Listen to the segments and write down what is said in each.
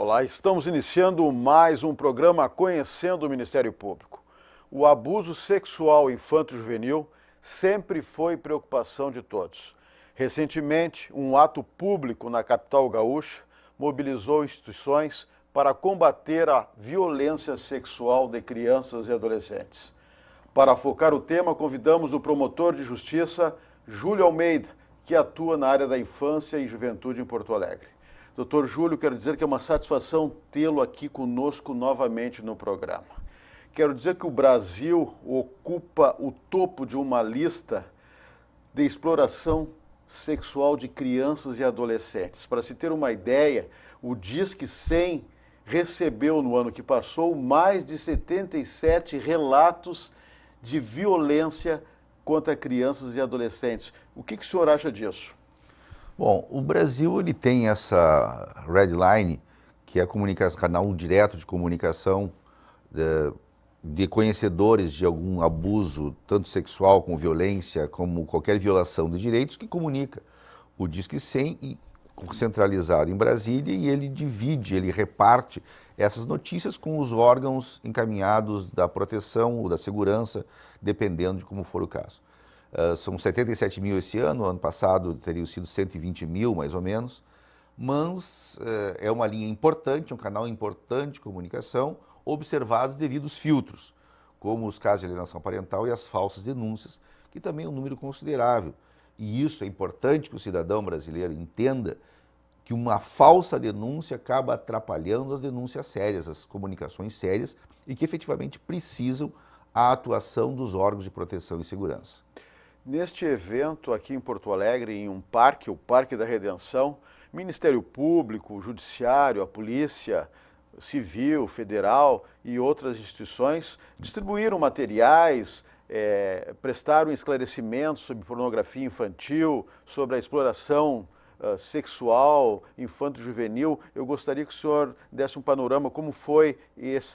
Olá, estamos iniciando mais um programa Conhecendo o Ministério Público. O abuso sexual infanto-juvenil sempre foi preocupação de todos. Recentemente, um ato público na capital gaúcha mobilizou instituições para combater a violência sexual de crianças e adolescentes. Para focar o tema, convidamos o promotor de justiça, Júlio Almeida, que atua na área da infância e juventude em Porto Alegre. Doutor Júlio, quero dizer que é uma satisfação tê-lo aqui conosco novamente no programa. Quero dizer que o Brasil ocupa o topo de uma lista de exploração sexual de crianças e adolescentes. Para se ter uma ideia, o Disque 100 recebeu no ano que passou mais de 77 relatos de violência contra crianças e adolescentes. O que o senhor acha disso? Bom, o Brasil ele tem essa red line, que é a canal direto de comunicação de conhecedores de algum abuso, tanto sexual como violência, como qualquer violação de direitos, que comunica o Disque 100 centralizado em Brasília, e ele divide, ele reparte essas notícias com os órgãos encaminhados da proteção ou da segurança, dependendo de como for o caso. São 77 mil esse ano passado teriam sido 120 mil, mais ou menos, mas é uma linha importante, um canal importante de comunicação, observados devidos filtros, como os casos de alienação parental e as falsas denúncias, que também é um número considerável. E isso é importante que o cidadão brasileiro entenda, que uma falsa denúncia acaba atrapalhando as denúncias sérias, as comunicações sérias, e que efetivamente precisam a atuação dos órgãos de proteção e segurança. Neste evento aqui em Porto Alegre, em um parque, o Parque da Redenção, Ministério Público, o Judiciário, a Polícia Civil, Federal e outras instituições distribuíram materiais, prestaram esclarecimentos sobre pornografia infantil, sobre a exploração sexual, infanto-juvenil. Eu gostaria que o senhor desse um panorama como foi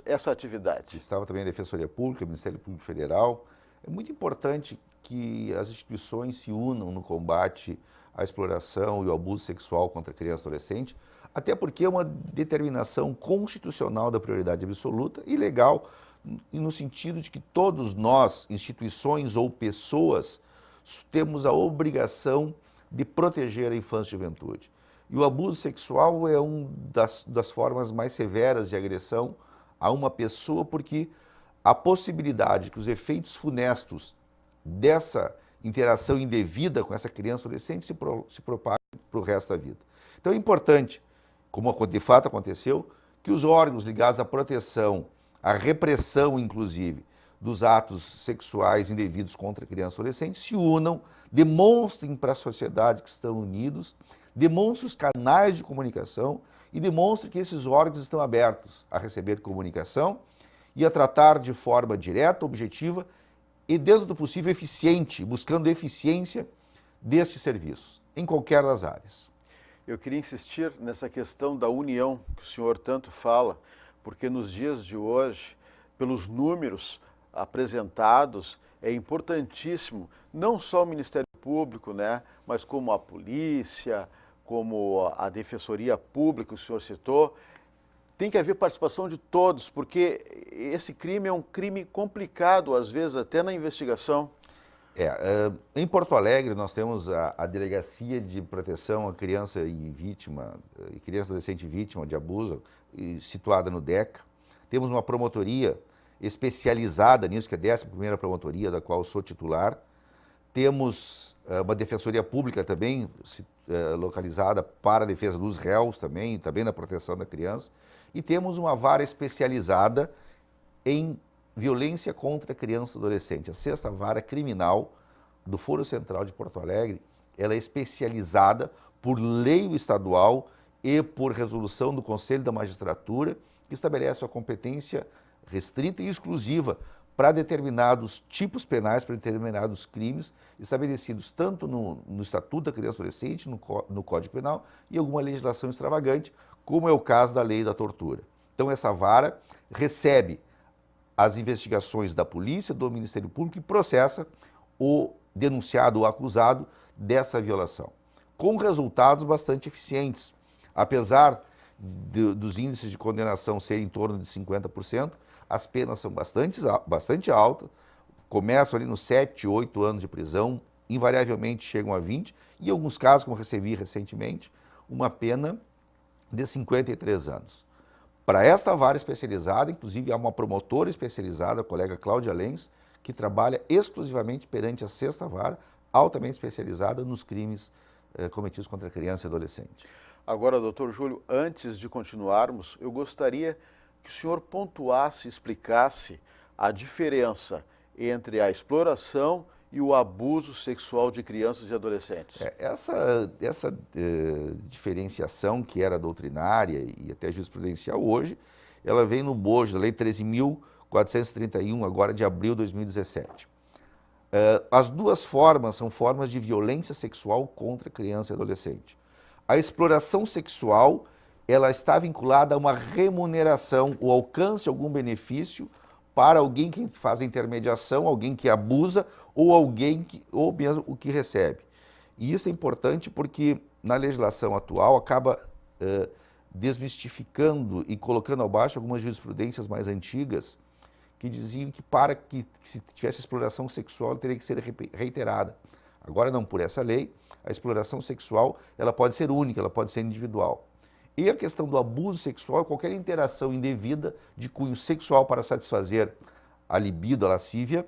essa atividade. Estava também a Defensoria Pública, o Ministério Público Federal. É muito importante que as instituições se unam no combate à exploração e ao abuso sexual contra criança e adolescente, até porque é uma determinação constitucional da prioridade absoluta e legal, no sentido de que todos nós, instituições ou pessoas, temos a obrigação de proteger a infância e a juventude. E o abuso sexual é uma das formas mais severas de agressão a uma pessoa, porque a possibilidade que os efeitos funestos dessa interação indevida com essa criança ou adolescente se propaguem para o resto da vida. Então é importante, como de fato aconteceu, que os órgãos ligados à proteção, à repressão, inclusive, dos atos sexuais indevidos contra crianças e adolescentes se unam, demonstrem para a sociedade que estão unidos, demonstrem os canais de comunicação e demonstrem que esses órgãos estão abertos a receber comunicação e a tratar de forma direta, objetiva e, dentro do possível, eficiente, buscando eficiência destes serviços, em qualquer das áreas. Eu queria insistir nessa questão da união que o senhor tanto fala, porque nos dias de hoje, pelos números apresentados, é importantíssimo, não só o Ministério Público, mas como a polícia, como a Defensoria Pública, que o senhor citou, tem que haver participação de todos, porque esse crime é um crime complicado, às vezes, até na investigação. Em Porto Alegre, nós temos a Delegacia de Proteção à Criança e Criança e Adolescente Vítima de Abuso, situada no DECA. Temos uma promotoria especializada nisso, que é a 11ª Promotoria, da qual eu sou titular. Temos uma Defensoria Pública também, localizada para a defesa dos réus também na proteção da criança. E temos uma vara especializada em violência contra criança e adolescente. A 6ª Vara Criminal do Foro Central de Porto Alegre, ela é especializada por lei estadual e por resolução do Conselho da Magistratura, que estabelece a competência restrita e exclusiva para determinados tipos penais, para determinados crimes, estabelecidos tanto no Estatuto da Criança e Adolescente, no Código Penal, e alguma legislação extravagante, como é o caso da Lei da Tortura. Então essa vara recebe as investigações da polícia, do Ministério Público, e processa o denunciado ou acusado dessa violação, com resultados bastante eficientes. Apesar dos índices de condenação serem em torno de 50%, as penas são bastante altas, começam ali nos 7, 8 anos de prisão, invariavelmente chegam a 20, e em alguns casos, como recebi recentemente, uma pena de 53 anos. Para esta vara especializada, inclusive, há uma promotora especializada, a colega Cláudia Lenz, que trabalha exclusivamente perante a sexta vara, altamente especializada nos crimes cometidos contra criança e adolescente. Agora, doutor Júlio, antes de continuarmos, eu gostaria que o senhor pontuasse, explicasse a diferença entre a exploração e o abuso sexual de crianças e adolescentes. Essa diferenciação que era doutrinária e até jurisprudencial hoje, ela vem no bojo da Lei 13.431, agora de abril de 2017. As duas formas são formas de violência sexual contra criança e adolescente. A exploração sexual, ela está vinculada a uma remuneração, o alcance de algum benefício para alguém que faz a intermediação, alguém que abusa ou mesmo o que recebe. E isso é importante porque na legislação atual acaba desmistificando e colocando abaixo algumas jurisprudências mais antigas que diziam que para que se tivesse exploração sexual ela teria que ser reiterada. Agora não, por essa lei, a exploração sexual ela pode ser única, ela pode ser individual. E a questão do abuso sexual é qualquer interação indevida de cunho sexual para satisfazer a libido, a lascívia,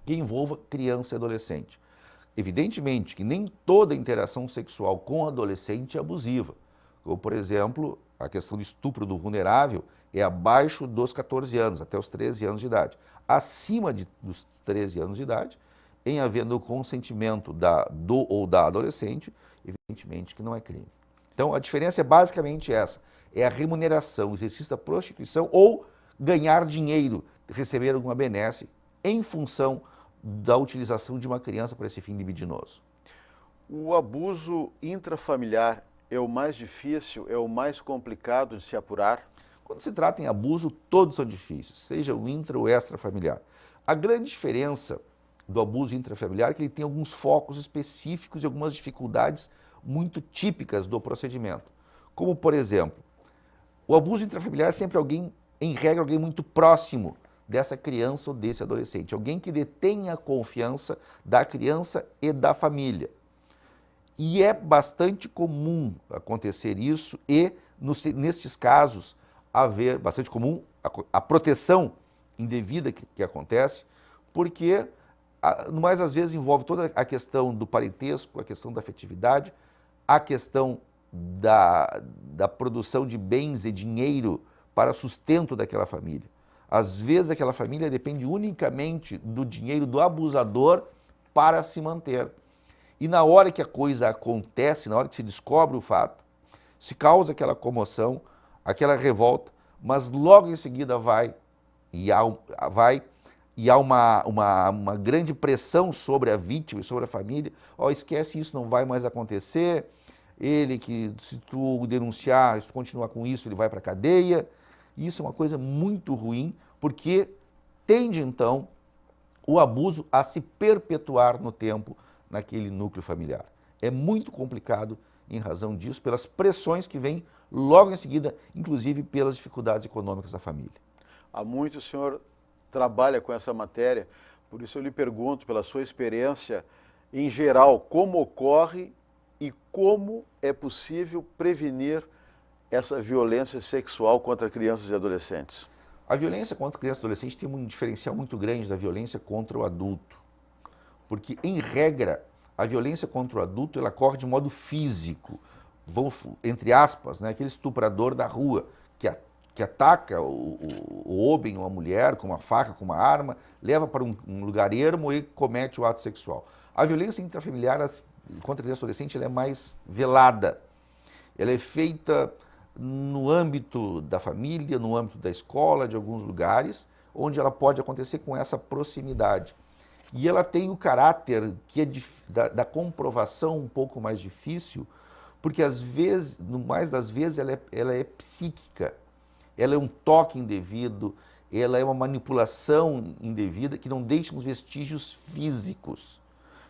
que envolva criança e adolescente. Evidentemente que nem toda interação sexual com adolescente é abusiva. Como, por exemplo, a questão do estupro do vulnerável é abaixo dos 14 anos, até os 13 anos de idade. Acima dos 13 anos de idade, em havendo o consentimento do ou da adolescente, evidentemente que não é crime. Então, a diferença é basicamente essa, é a remuneração, o exercício da prostituição ou ganhar dinheiro, receber alguma benesse em função da utilização de uma criança para esse fim libidinoso. O abuso intrafamiliar é o mais difícil, é o mais complicado de se apurar? Quando se trata em abuso, todos são difíceis, seja o intra ou extrafamiliar. A grande diferença do abuso intrafamiliar é que ele tem alguns focos específicos e algumas dificuldades muito típicas do procedimento. Como, por exemplo, o abuso intrafamiliar é sempre alguém, em regra, alguém muito próximo dessa criança ou desse adolescente. Alguém que detenha a confiança da criança e da família. E é bastante comum acontecer isso e, nestes casos, haver bastante comum a proteção indevida que acontece, porque, mais às vezes, envolve toda a questão do parentesco, a questão da afetividade, a questão da produção de bens e dinheiro para sustento daquela família. Às vezes aquela família depende unicamente do dinheiro do abusador para se manter. E na hora que a coisa acontece, na hora que se descobre o fato, se causa aquela comoção, aquela revolta, mas logo em seguida há uma grande pressão sobre a vítima e sobre a família. Esquece isso, não vai mais acontecer. Ele que, se tu denunciar, se tu continuar com isso, ele vai para a cadeia. E isso é uma coisa muito ruim, porque tende, então, o abuso a se perpetuar no tempo naquele núcleo familiar. É muito complicado em razão disso, pelas pressões que vêm logo em seguida, inclusive pelas dificuldades econômicas da família. Há muito o senhor trabalha com essa matéria, por isso eu lhe pergunto, pela sua experiência, em geral, como ocorre e como é possível prevenir essa violência sexual contra crianças e adolescentes? A violência contra crianças e adolescentes tem um diferencial muito grande da violência contra o adulto. Porque, em regra, a violência contra o adulto ela ocorre de modo físico. Entre aspas, né, aquele estuprador da rua que ataca o homem ou a mulher com uma faca, com uma arma, leva para um lugar ermo e comete o ato sexual. A violência intrafamiliar contra criança e adolescente ela é mais velada. Ela é feita no âmbito da família, no âmbito da escola, de alguns lugares, onde ela pode acontecer com essa proximidade. E ela tem o caráter que é da comprovação um pouco mais difícil, porque às vezes, no mais das vezes, ela é psíquica, ela é um toque indevido, ela é uma manipulação indevida que não deixa uns vestígios físicos.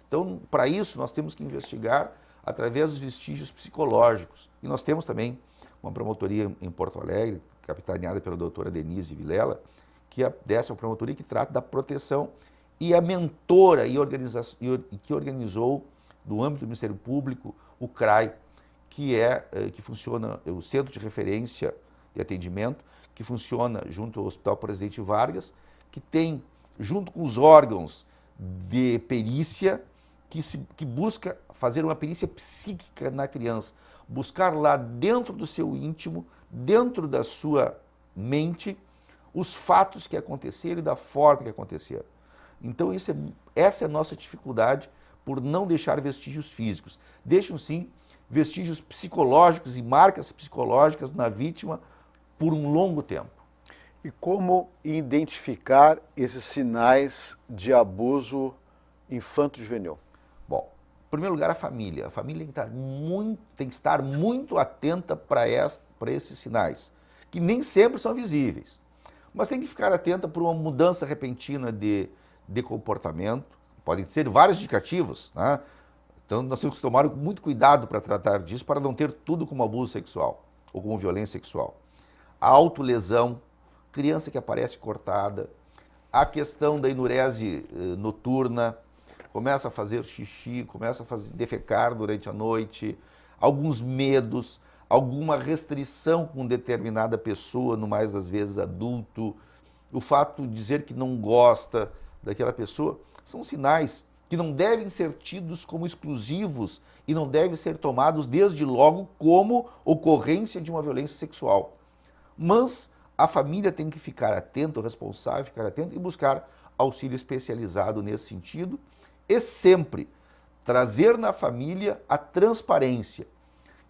Então, para isso, nós temos que investigar através dos vestígios psicológicos. E nós temos também uma promotoria em Porto Alegre, capitaneada pela doutora Denise Vilela, que é dessa promotoria que trata da proteção, e a mentora que organizou, no âmbito do Ministério Público, o CRAI, que funciona, é o Centro de Referência de Atendimento, que funciona junto ao Hospital Presidente Vargas, que tem, junto com os órgãos de perícia, que busca fazer uma perícia psíquica na criança, buscar lá dentro do seu íntimo, dentro da sua mente, os fatos que aconteceram e da forma que aconteceram. Então essa é a nossa dificuldade por não deixar vestígios físicos. Deixam sim vestígios psicológicos e marcas psicológicas na vítima por um longo tempo. E como identificar esses sinais de abuso infanto-juvenil? Bom, em primeiro lugar, a família. A família tem que estar muito atenta para esses sinais, que nem sempre são visíveis. Mas tem que ficar atenta por uma mudança repentina de comportamento. Podem ser vários indicativos, né? Então nós temos que tomar muito cuidado para tratar disso, para não ter tudo como abuso sexual ou como violência sexual. A autolesão, criança que aparece cortada, a questão da enurese noturna, começa a fazer xixi, começa a defecar durante a noite, alguns medos, alguma restrição com determinada pessoa, no mais das vezes adulto, o fato de dizer que não gosta daquela pessoa, são sinais que não devem ser tidos como exclusivos e não devem ser tomados desde logo como ocorrência de uma violência sexual. Mas a família tem que ficar atenta, o responsável ficar atento e buscar auxílio especializado nesse sentido e sempre trazer na família a transparência,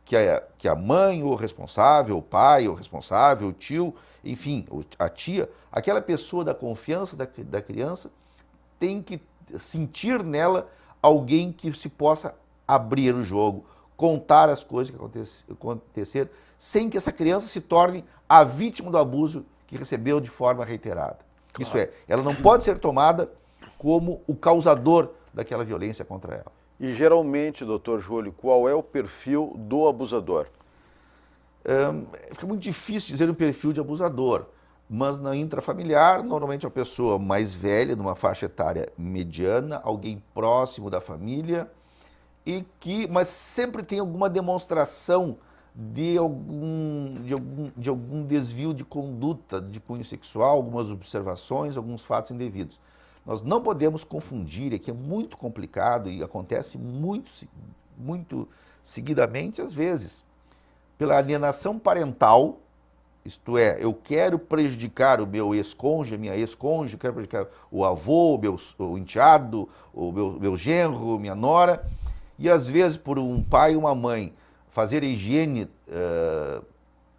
que a mãe, o responsável, o pai, o responsável, o tio, enfim, a tia, aquela pessoa da confiança da criança tem que sentir nela alguém que se possa abrir o jogo, contar as coisas que aconteceram, sem que essa criança se torne a vítima do abuso que recebeu de forma reiterada. Claro. Isso é, ela não pode ser tomada como o causador daquela violência contra ela. E geralmente, doutor Júlio, qual é o perfil do abusador? Fica muito difícil dizer um perfil de abusador, mas na intrafamiliar, normalmente é uma pessoa mais velha, numa faixa etária mediana, alguém próximo da família, mas sempre tem alguma demonstração de algum desvio de conduta de cunho sexual, algumas observações, alguns fatos indevidos. Nós não podemos confundir, é que é muito complicado e acontece muito seguidamente, às vezes, pela alienação parental, isto é, eu quero prejudicar o meu ex-cônjuge, a minha ex-cônjuge, quero prejudicar o avô, o enteado, o meu genro, minha nora, e às vezes por um pai e uma mãe fazer a higiene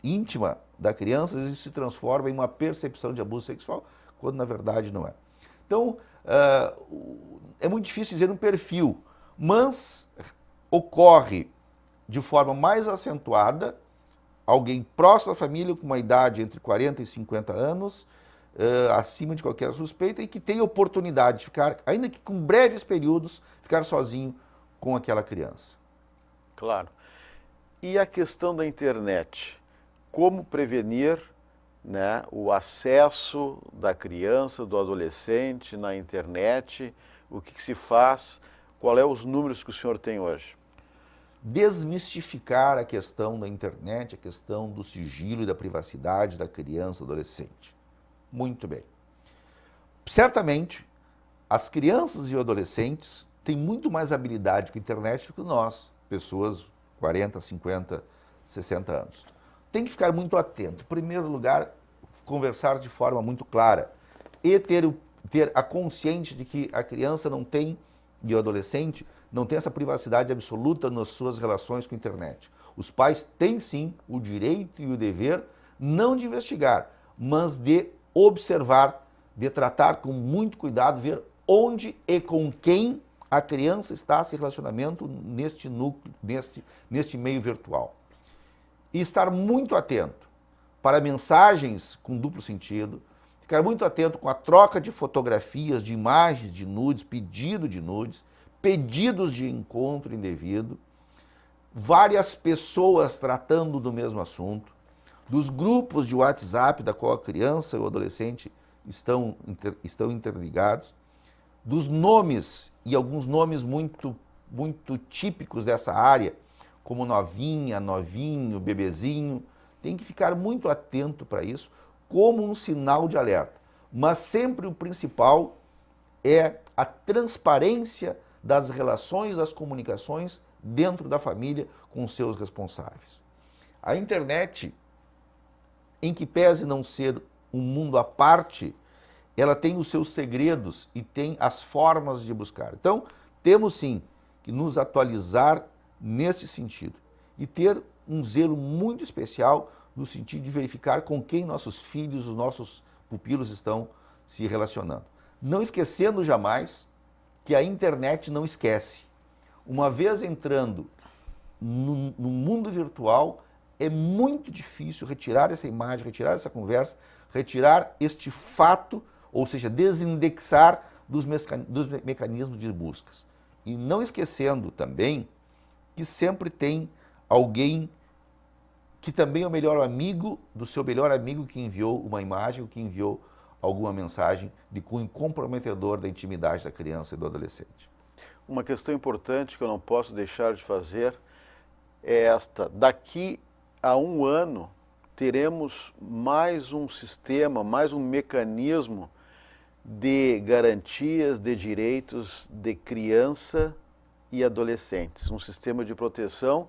íntima da criança, isso se transforma em uma percepção de abuso sexual, quando na verdade não é. Então, é muito difícil dizer um perfil, mas ocorre de forma mais acentuada alguém próximo à família, com uma idade entre 40 e 50 anos, acima de qualquer suspeita, e que tem oportunidade de ficar, ainda que com breves períodos, ficar sozinho com aquela criança. Claro. E a questão da internet? Como prevenir, né, o acesso da criança, do adolescente na internet? O que se faz? Qual é os números que o senhor tem hoje? Desmistificar a questão da internet, a questão do sigilo e da privacidade da criança e adolescente. Muito bem. Certamente, as crianças e adolescentes têm muito mais habilidade com a internet do que nós, pessoas 40, 50, 60 anos. Tem que ficar muito atento. Em primeiro lugar, conversar de forma muito clara e ter a consciência de que a criança não tem, e o adolescente, não tem essa privacidade absoluta nas suas relações com a internet. Os pais têm sim o direito e o dever, não de investigar, mas de observar, de tratar com muito cuidado, ver onde e com quem a criança está se relacionando neste núcleo, neste meio virtual. E estar muito atento para mensagens com duplo sentido, ficar muito atento com a troca de fotografias, de imagens de nudes, pedido de nudes, pedidos de encontro indevido, várias pessoas tratando do mesmo assunto, dos grupos de WhatsApp da qual a criança e o adolescente estão interligados, dos nomes, e alguns nomes muito típicos dessa área, como novinha, novinho, bebezinho, tem que ficar muito atento para isso, como um sinal de alerta. Mas sempre o principal é a transparência das relações, das comunicações dentro da família com os seus responsáveis. A internet, em que pese não ser um mundo à parte, ela tem os seus segredos e tem as formas de buscar. Então, temos sim que nos atualizar nesse sentido e ter um zelo muito especial no sentido de verificar com quem nossos filhos, os nossos pupilos estão se relacionando. Não esquecendo jamais que a internet não esquece. Uma vez entrando no mundo virtual, é muito difícil retirar essa imagem, retirar essa conversa, retirar este fato, ou seja, desindexar dos mecanismos de buscas. E não esquecendo também que sempre tem alguém que também é o melhor amigo do seu melhor amigo que enviou uma imagem ou que enviou alguma mensagem de cunho comprometedor da intimidade da criança e do adolescente. Uma questão importante que eu não posso deixar de fazer é esta. Daqui a um ano teremos mais um sistema, mais um mecanismo de garantias de direitos de criança e adolescentes. Um sistema de proteção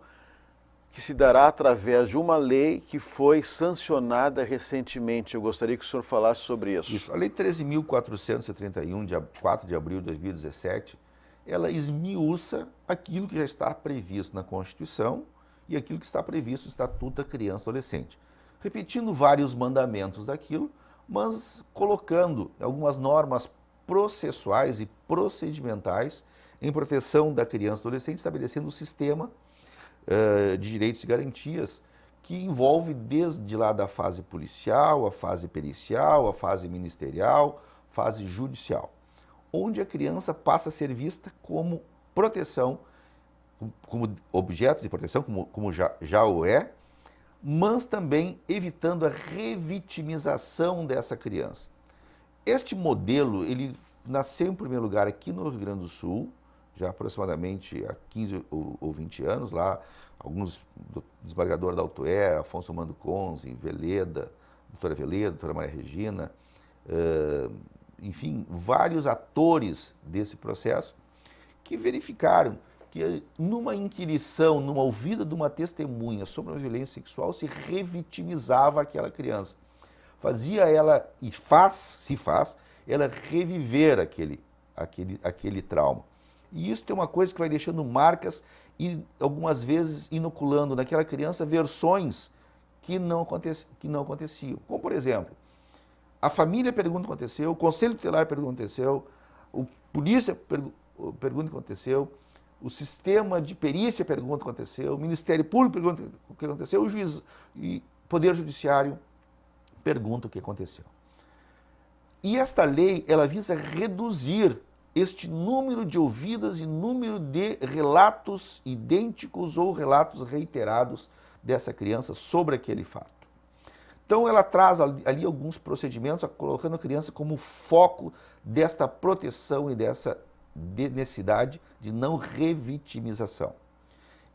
que se dará através de uma lei que foi sancionada recentemente. Eu gostaria que o senhor falasse sobre isso. Isso. A Lei 13.431, de 4 de abril de 2017, ela esmiuça aquilo que já está previsto na Constituição e aquilo que está previsto no Estatuto da Criança e Adolescente. Repetindo vários mandamentos daquilo, mas colocando algumas normas processuais e procedimentais em proteção da criança e do adolescente, estabelecendo um sistema de direitos e garantias que envolve desde lá da fase policial, a fase pericial, a fase ministerial, fase judicial, onde a criança passa a ser vista como proteção, como objeto de proteção, como já o é, mas também evitando a revitimização dessa criança. Este modelo, ele nasceu em primeiro lugar aqui no Rio Grande do Sul, já aproximadamente há 15 ou 20 anos, lá, alguns do desembargador da Autué, Afonso Mando Conze, Veleda, doutora Maria Regina, enfim, vários atores desse processo que verificaram que numa inquirição, numa ouvida de uma testemunha sobre uma violência sexual, se revitimizava aquela criança. Fazia ela, se faz, ela reviver aquele trauma. E isso tem uma coisa que vai deixando marcas e algumas vezes inoculando naquela criança versões que não aconteciam. Como, por exemplo, a família pergunta o que aconteceu, o conselho tutelar pergunta o que aconteceu, a polícia pergunta o que aconteceu, o sistema de perícia pergunta o que aconteceu, o Ministério Público pergunta o que aconteceu, o juiz e o Poder Judiciário pergunta o que aconteceu. E esta lei, ela visa reduzir este número de ouvidas e número de relatos idênticos ou relatos reiterados dessa criança sobre aquele fato. Então ela traz ali alguns procedimentos, colocando a criança como foco desta proteção e dessa necessidade de não revitimização.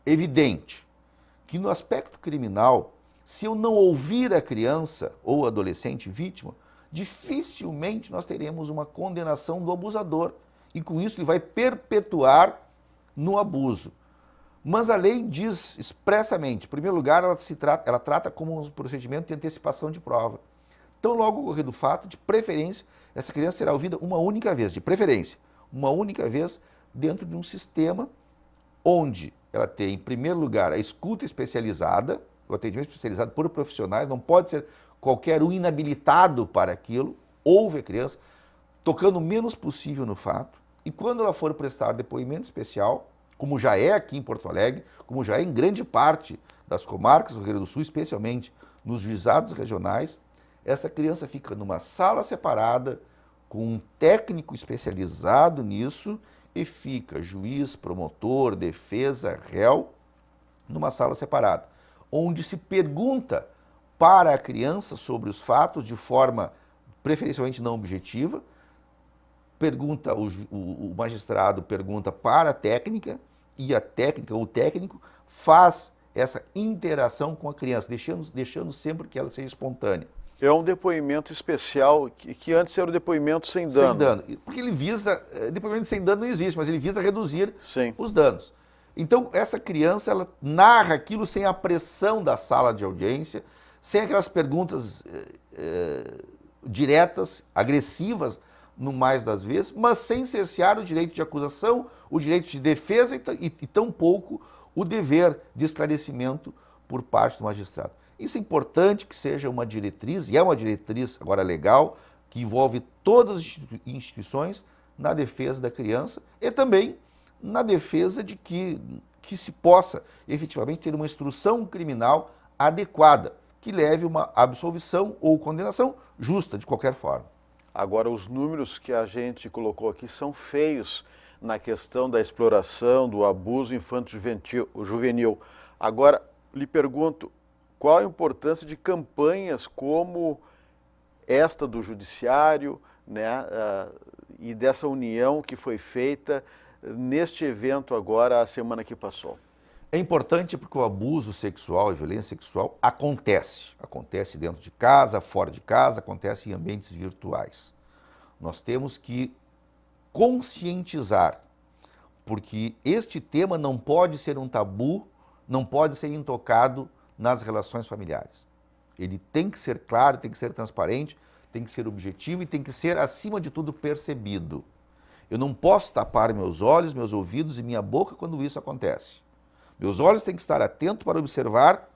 Evidente que no aspecto criminal, se eu não ouvir a criança ou adolescente vítima, dificilmente nós teremos uma condenação do abusador. E com isso ele vai perpetuar no abuso. Mas a lei diz expressamente, em primeiro lugar, ela trata como um procedimento de antecipação de prova. Então, logo ocorrido o fato, de preferência, essa criança será ouvida uma única vez, de preferência, uma única vez dentro de um sistema onde ela tem, em primeiro lugar, a escuta especializada, o atendimento especializado por profissionais, não pode ser qualquer um inabilitado para aquilo, ouve a criança, tocando o menos possível no fato, e quando ela for prestar depoimento especial, como já é aqui em Porto Alegre, como já é em grande parte das comarcas do Rio Grande do Sul, especialmente nos juizados regionais, essa criança fica numa sala separada, com um técnico especializado nisso, e fica juiz, promotor, defesa, réu, numa sala separada, onde se pergunta para a criança sobre os fatos de forma preferencialmente não objetiva, pergunta, o magistrado pergunta para a técnica, e a técnica ou o técnico faz essa interação com a criança, deixando sempre que ela seja espontânea. É um depoimento especial que antes era o depoimento sem dano. Sem dano. Porque ele visa, depoimento sem dano não existe, mas ele visa reduzir Sim. os danos. Então, essa criança, ela narra aquilo sem a pressão da sala de audiência, sem aquelas perguntas diretas, agressivas, no mais das vezes, mas sem cercear o direito de acusação, o direito de defesa e tampouco o dever de esclarecimento por parte do magistrado. Isso é importante que seja uma diretriz, e é uma diretriz agora legal, que envolve todas as instituições na defesa da criança e também na defesa de que se possa efetivamente ter uma instrução criminal adequada, que leve uma absolvição ou condenação justa, de qualquer forma. Agora, os números que a gente colocou aqui são feios na questão da exploração, do abuso infanto-juvenil. Agora, lhe pergunto, qual a importância de campanhas como esta do Judiciário, né, e dessa união que foi feita neste evento agora, a semana que passou? É importante porque o abuso sexual e violência sexual acontece. Acontece dentro de casa, fora de casa, acontece em ambientes virtuais. Nós temos que conscientizar, porque este tema não pode ser um tabu, não pode ser intocado nas relações familiares. Ele tem que ser claro, tem que ser transparente, tem que ser objetivo e tem que ser, acima de tudo, percebido. Eu não posso tapar meus olhos, meus ouvidos e minha boca quando isso acontece. Meus olhos têm que estar atentos para observar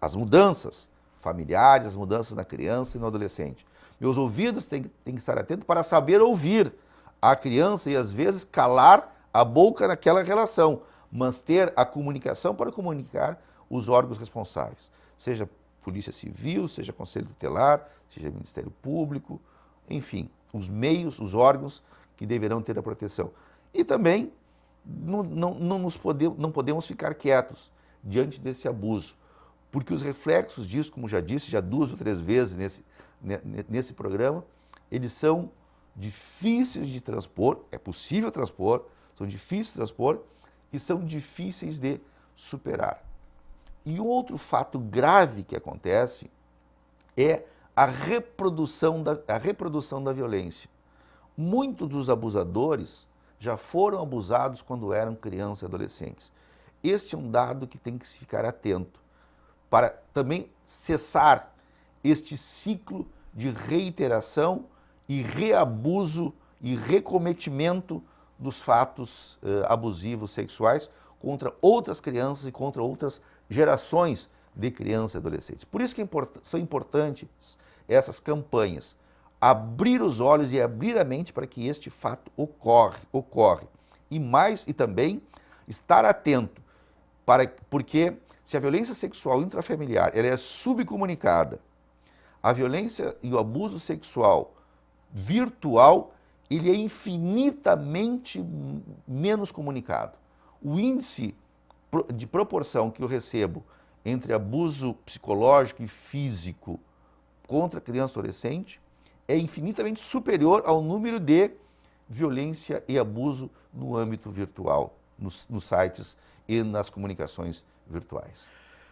as mudanças familiares, as mudanças na criança e no adolescente. Meus ouvidos têm que estar atentos para saber ouvir a criança e, às vezes, calar a boca naquela relação, mas ter a comunicação para comunicar os órgãos responsáveis, seja Polícia Civil, seja Conselho Tutelar, seja Ministério Público, enfim, os meios, os órgãos que deverão ter a proteção. E também não podemos ficar quietos diante desse abuso, porque os reflexos disso, como já disse, já 2 ou 3 vezes nesse programa, eles são difíceis de transpor, é possível transpor, são difíceis de transpor e são difíceis de superar. E um outro fato grave que acontece é a reprodução da violência. Muitos dos abusadores já foram abusados quando eram crianças e adolescentes. Este é um dado que tem que se ficar atento, para também cessar este ciclo de reiteração e reabuso e recometimento dos fatos abusivos sexuais contra outras crianças e contra outras gerações de crianças e adolescentes. Por isso que são importantes essas campanhas, abrir os olhos e abrir a mente para que este fato ocorre. E também estar atento, porque se a violência sexual intrafamiliar ela é subcomunicada, a violência e o abuso sexual virtual, ele é infinitamente menos comunicado. O índice de proporção que eu recebo entre abuso psicológico e físico contra criança e adolescente é infinitamente superior ao número de violência e abuso no âmbito virtual, nos sites e nas comunicações virtuais.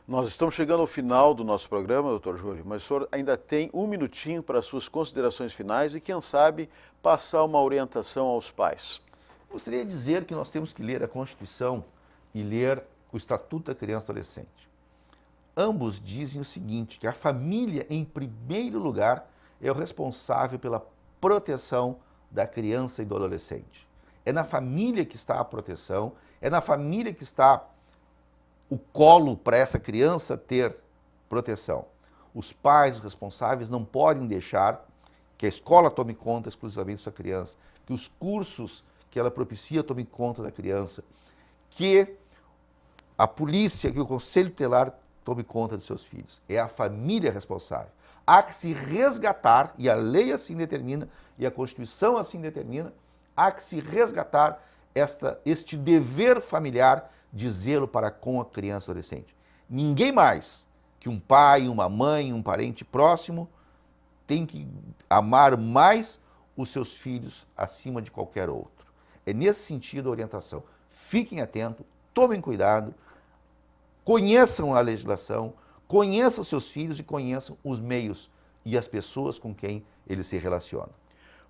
Nós estamos chegando ao final do nosso programa, doutor Júlio, mas o senhor ainda tem 1 minutinho para as suas considerações finais e, quem sabe, passar uma orientação aos pais. Gostaria de dizer que nós temos que ler a Constituição e ler o Estatuto da Criança e Adolescente. Ambos dizem o seguinte, que a família, em primeiro lugar, é o responsável pela proteção da criança e do adolescente. É na família que está a proteção, é na família que está o colo para essa criança ter proteção. Os pais, os responsáveis, não podem deixar que a escola tome conta exclusivamente da sua criança, que os cursos que ela propicia tomem conta da criança, que a polícia, que o Conselho Tutelar tome conta dos seus filhos. É a família responsável. Há que se resgatar, e a lei assim determina, e a Constituição assim determina, há que se resgatar este dever familiar de zelo para com a criança e adolescente. Ninguém mais que um pai, uma mãe, um parente próximo tem que amar mais os seus filhos acima de qualquer outro. É nesse sentido a orientação. Fiquem atentos, tomem cuidado, conheçam a legislação, conheçam seus filhos e conheçam os meios e as pessoas com quem eles se relacionam.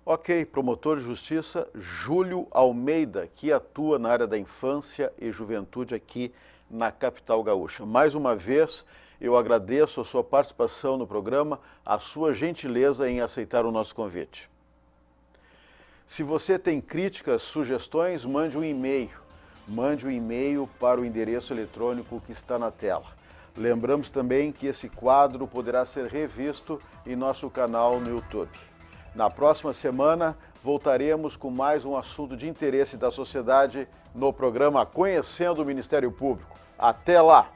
Ok, promotor de justiça Júlio Almeida, que atua na área da infância e juventude aqui na capital gaúcha. Mais uma vez, eu agradeço a sua participação no programa, a sua gentileza em aceitar o nosso convite. Se você tem críticas, sugestões, mande um e-mail. Mande um e-mail para o endereço eletrônico que está na tela. Lembramos também que esse quadro poderá ser revisto em nosso canal no YouTube. Na próxima semana, voltaremos com mais um assunto de interesse da sociedade no programa Conhecendo o Ministério Público. Até lá!